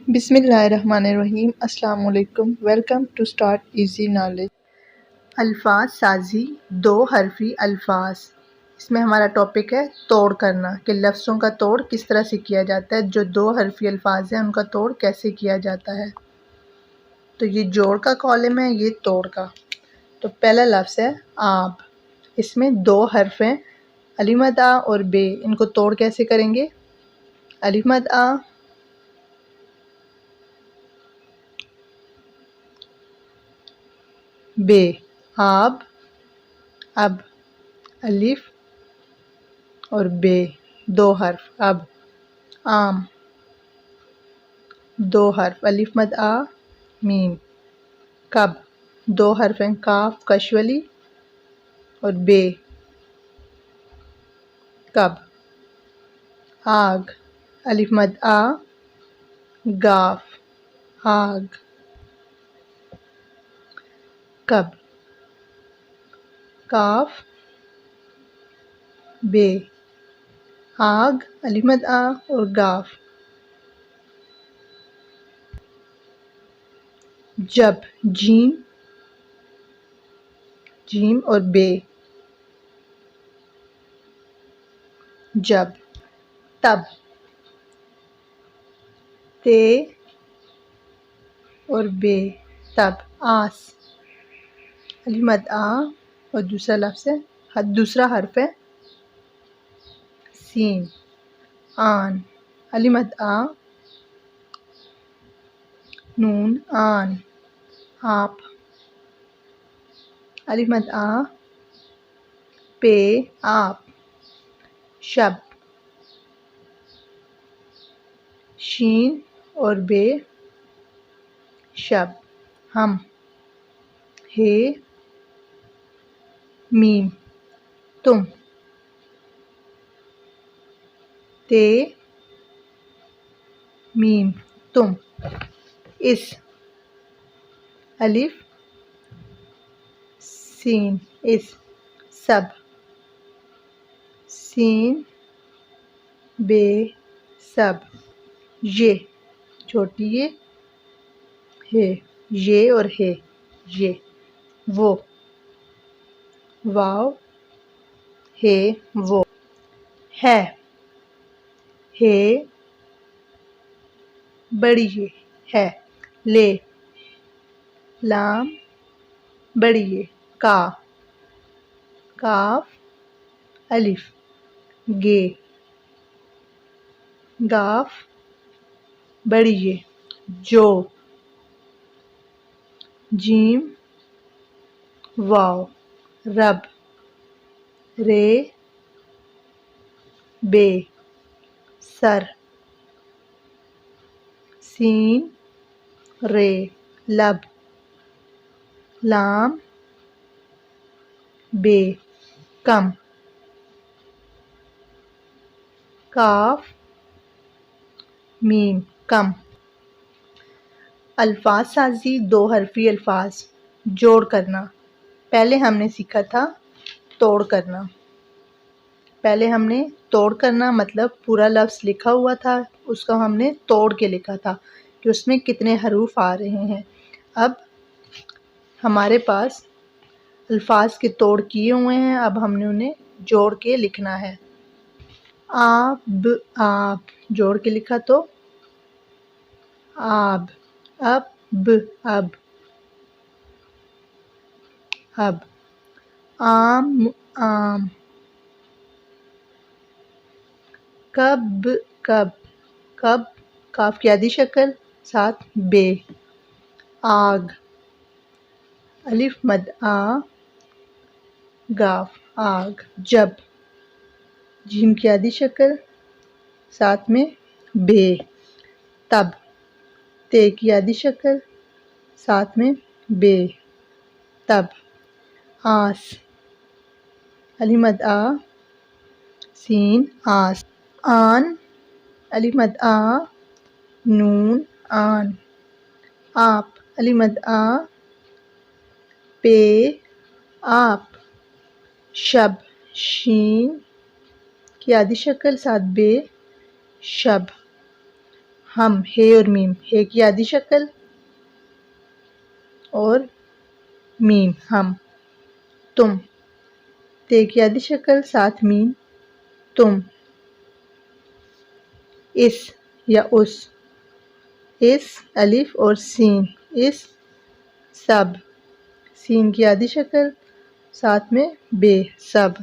بسم اللہ الرحمن الرحیم۔ السلام علیکم۔ Welcome to start easy knowledge. الفاظ سازی، دو حرفی الفاظ۔ اس میں ہمارا ٹاپک ہے توڑ کرنا، کہ لفظوں کا توڑ کس طرح سے کیا جاتا ہے، جو دو حرفی الفاظ ہیں ان کا توڑ کیسے کیا جاتا ہے۔ تو یہ جوڑ کا کالم ہے، یہ توڑ کا۔ تو پہلا لفظ ہے آب۔ اس میں دو حرف ہیں، الف مد آ اور بے۔ ان کو توڑ کیسے کریں گے؟ الف مد آ، بے، آب، اب، الف اور بے، دو حرف، اب، آم، دو حرف، الف مد آ، میم، کب، دو حرف ہیں، کاف کشولی اور بے، کب، آگ، الف مد آ، گاف، آگ، کب، کاف، بے، آگ، الف مد آ اور گاف، جب، جیم، جیم اور بے، جب، تب، تے اور بے، تب، آس، الف مد آ اور دوسرا لفظ ہے، دوسرا حرف ہے سین، آن، الف مد آ، نون، آن، آپ، الف مد آ، پے، آپ، شب، شین اور بے، شب، ہم، ہے، میم، تم، تے، میم، تم، اس، الف، سین، اس، سب، سین، بے، سب، یہ، چھوٹی یہ، ہے، یہ اور ہے، یہ، وہ، واو، ہے، وہ، ہے، بڑی ہے، لے، لام، بڑی ہے، کاف، الف، گے، گاف، بڑی ہے، جو، جیم، واو، رب، رے، بے، سر، سین، رے، لب، لام، بے، کم، کاف، میم، کم۔ الفاظ سازی، دو حرفی الفاظ، جوڑ کرنا۔ پہلے ہم نے سیکھا تھا توڑ کرنا۔ پہلے ہم نے توڑ کرنا مطلب پورا لفظ لکھا ہوا تھا، اس کو ہم نے توڑ کے لکھا تھا کہ اس میں کتنے حروف آ رہے ہیں۔ اب ہمارے پاس الفاظ کے توڑ کیے ہوئے ہیں، اب ہم نے انہیں جوڑ کے لکھنا ہے۔ آب، آپ، جوڑ کے لکھا تو آب، اب، اب، آم، آم، کب، کب، کاف کی آدھی شکل ساتھ بے، آگ، الف مد آ، گاف، آگ، جب، جیم کی آدھی شکل ساتھ میں بے، تب، تے کی آدھی شکل ساتھ میں بے، تب، آس، الف مد آ، سین، آس، آن، الف مد آ، نون، آن، آپ، الف مد آ، پے، آپ، شب، شین کی آدھی شکل ساتھ بے، شب، ہم ہے اور میم، ہے کی آدھی شکل اور میم ہم. تم، تے کی آدھی شکل ساتھ میم تم. اس یا اس، اس الف اور سین، اس سب. سین کی آدھی شکل ساتھ میں بے سب.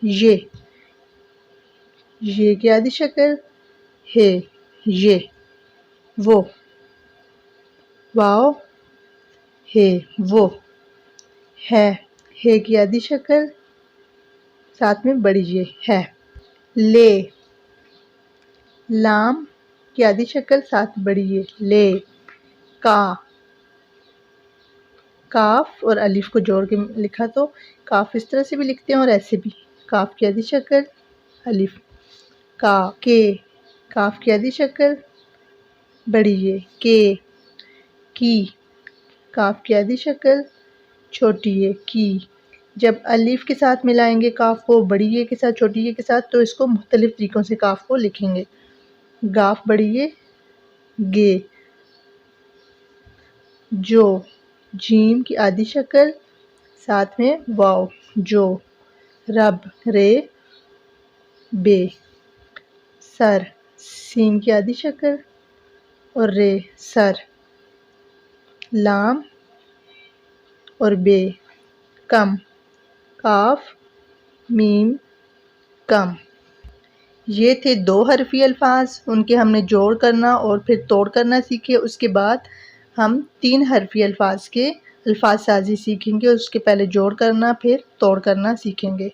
یہ کی آدھی شکل ہے یہ وہ. واو ہے وہ. ہے کی آدھی شکل ساتھ میں بڑی یہ ہے. لے، لام کی آدھی شکل ساتھ بڑی یہ لے. کاف اور الف کو جوڑ کے لکھا تو کاف اس طرح سے بھی لکھتے ہیں اور ایسے بھی. کاف کی آدھی شکل الف. کے، کاف کی آدھی شکل بڑی یہ کی. کاف کی آدھی شکل چھوٹی یہ کی. جب الف کے ساتھ ملائیں گے کاف کو بڑی یہ کے ساتھ چھوٹی یہ کے ساتھ تو اس کو مختلف طریقوں سے کاف کو لکھیں گے. گاف بڑی یہ گے. جو، جیم کی آدھی شکل ساتھ میں واو جو. رب، رے بے. سر، سین کی آدھی شکل اور رے سر. لام اور بے. کم، کاف میم کم. یہ تھے 2 حرفی الفاظ، ان کے ہم نے جوڑ کرنا اور پھر توڑ کرنا سیکھے. اس کے بعد ہم 3 حرفی الفاظ کے الفاظ سازی سیکھیں گے. اس کے پہلے جوڑ کرنا پھر توڑ کرنا سیکھیں گے.